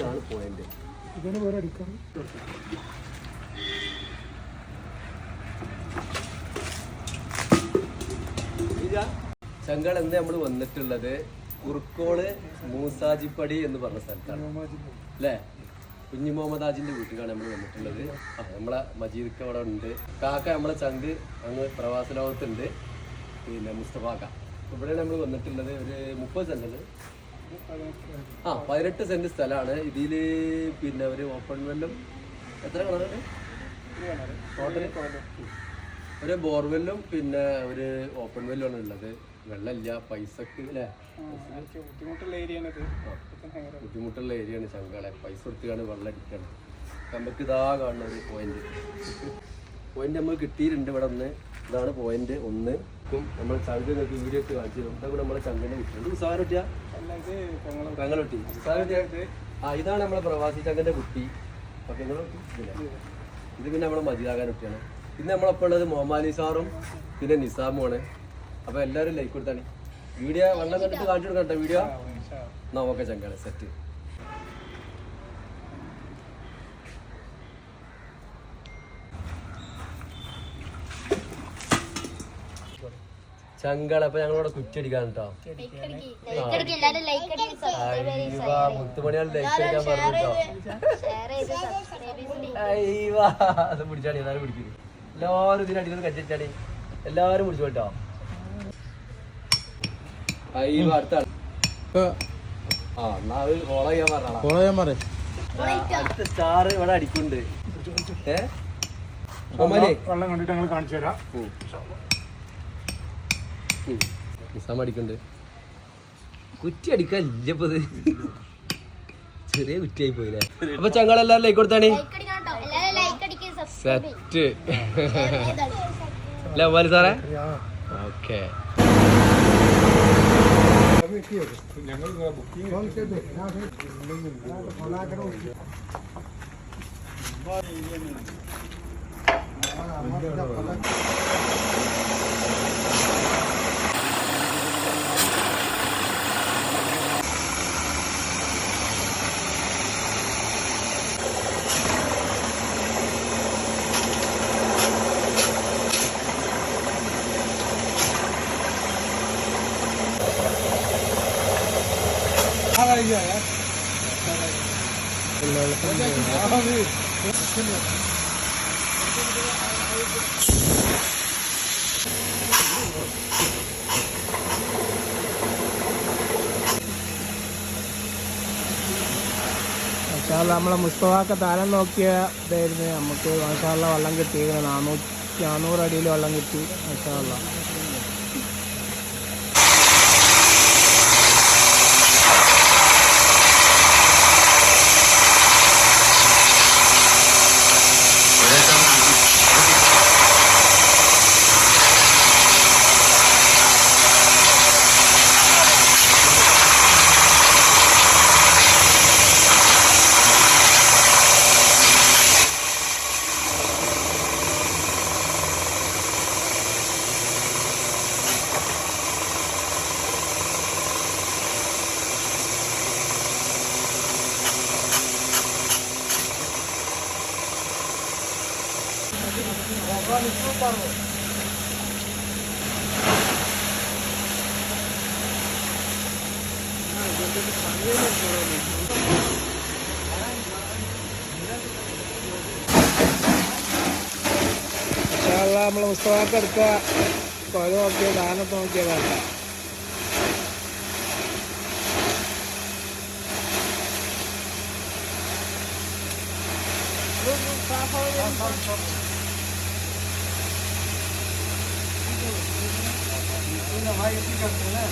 ഇതാണ് പോയിന്റ്. ഇതിന് വേറെ അടിക്കാം. ചങ്കൾ എന്ന് നമ്മൾ വന്നിട്ടുള്ളത് കുറുക്കോള് മൂസാജിപ്പടി എന്ന് പറഞ്ഞ സ്ഥലത്താണ് അല്ലേ. കുഞ്ഞു മുഹമ്മദ് ഹാജിന്റെ വീട്ടിലാണ് നമ്മൾ വന്നിട്ടുള്ളത്. നമ്മളെ മജീദ് അവിടെ ഉണ്ട്. കാക്ക നമ്മളെ ചങ്ക് അങ്ങ് പ്രവാസ ലോകത്തുണ്ട്. പിന്നെ മുസ്തഫാക്ക ഇവിടെയാണ് നമ്മൾ വന്നിട്ടുള്ളത്. ഒരു 30 സെന്റ് 18 സെന്റ് സ്ഥലമാണ് ഇതില്. പിന്നെ ഒരു ഓപ്പൺ വെല്ലും എത്ര കിണറുണ്ട് ടോട്ടല്? ഒരു ബോർവെല്ലും പിന്നെ ഒരു ഓപ്പൺ വെല്ലുമാണ് ഉള്ളത്. വെള്ളമില്ല പൈസക്ക് അല്ലേ. ബുദ്ധിമുട്ടുള്ള ഏരിയയാണ് ചങ്കളെ. പൈസ കൊടുത്താണ് വെള്ളം അടിക്കണം. നമുക്ക് ഇതാ കാണുന്ന ഒരു പോയിന്റ് നമ്മൾ കിട്ടിയിട്ടുണ്ട് ഇവിടെ ഒന്ന്. ഇതാണ് പോയിന്റ് 1. നമ്മൾ ചങ്ക് നിങ്ങൾക്ക് വീഡിയോ ഒക്കെ കാണിച്ചു തരും. ഇതൊക്കെ നമ്മളെ ചങ്കിനെ കിട്ടുന്നുണ്ട്. ഉസാരൊട്ടിയ പെങ്ങളൊട്ടി ഇതാണ് നമ്മളെ പ്രവാസി ചങ്കന്റെ കുട്ടി. പെങ്ങളൊട്ടി ഇത് പിന്നെ നമ്മളെ മജീദാകാനൊട്ടിയാണ്. പിന്നെ നമ്മളപ്പോൾ ഉള്ളത് മുഹമ്മദ് സാറും പിന്നെ നിസാമുമാണ്. അപ്പൊ എല്ലാവരും ലൈക്ക് കൊടുത്താണ്. വീഡിയോ വെള്ളം കണ്ടിട്ട് കാണിച്ചു കൊടുക്കട്ടെ വീഡിയോ. എന്നാ ഓക്കെ ചങ്കാണ് സെറ്റ്. ചങ്കള അപ്പൊ ഞങ്ങളിവിടെ കുറ്റിയടിക്കാൻ കേട്ടോ. മുത്തുമണിയാൾ ലൈക്ക് അടിക്കാൻ പറഞ്ഞു അത് പിടിച്ചാടി. എല്ലാവരും പിടിക്കുന്നു. എല്ലാവരും ഇതിനടിയിൽ കറ്റിച്ചാടി. എല്ലാവരും പിടിച്ചു കേട്ടോ. അടുത്ത സ്റ്റാർ ഇവിടെ അടിക്കുന്നുണ്ട്. വെള്ളം കണ്ടിട്ട് ഞങ്ങൾ കാണിച്ചു തരാം. നിസാം അടിക്കുന്നുണ്ട്. കുറ്റി അടിക്കാനില്ലപ്പത് ചെറിയ കുറ്റിയായി പോയില്ലേ. അപ്പൊ ചങ്ങളെല്ലാരും ലൈക്ക് കൊടുത്താണ്. സെറ്റ് അല്ലേ ഉമ്മാലി സാറേ. ഓക്കെ ഞങ്ങൾ ബുക്കിംഗ് നമ്മളെ മുസ്തഫാക്ക താരം നോക്കിയ ഇതായിരുന്നു. നമുക്ക് മാഷാഅല്ലാഹ് വെള്ളം കിട്ടിയിരിക്കുന്നത് 400 അടിയിൽ വെള്ളം കിട്ടി. മാഷാഅല്ലാഹ് നമ്മളെ പുസ്തകമൊക്കെ എടുക്കുക. കൊല നോക്കിയ ദാനത്ത് നോക്കിയതല്ല. भाई करते हैं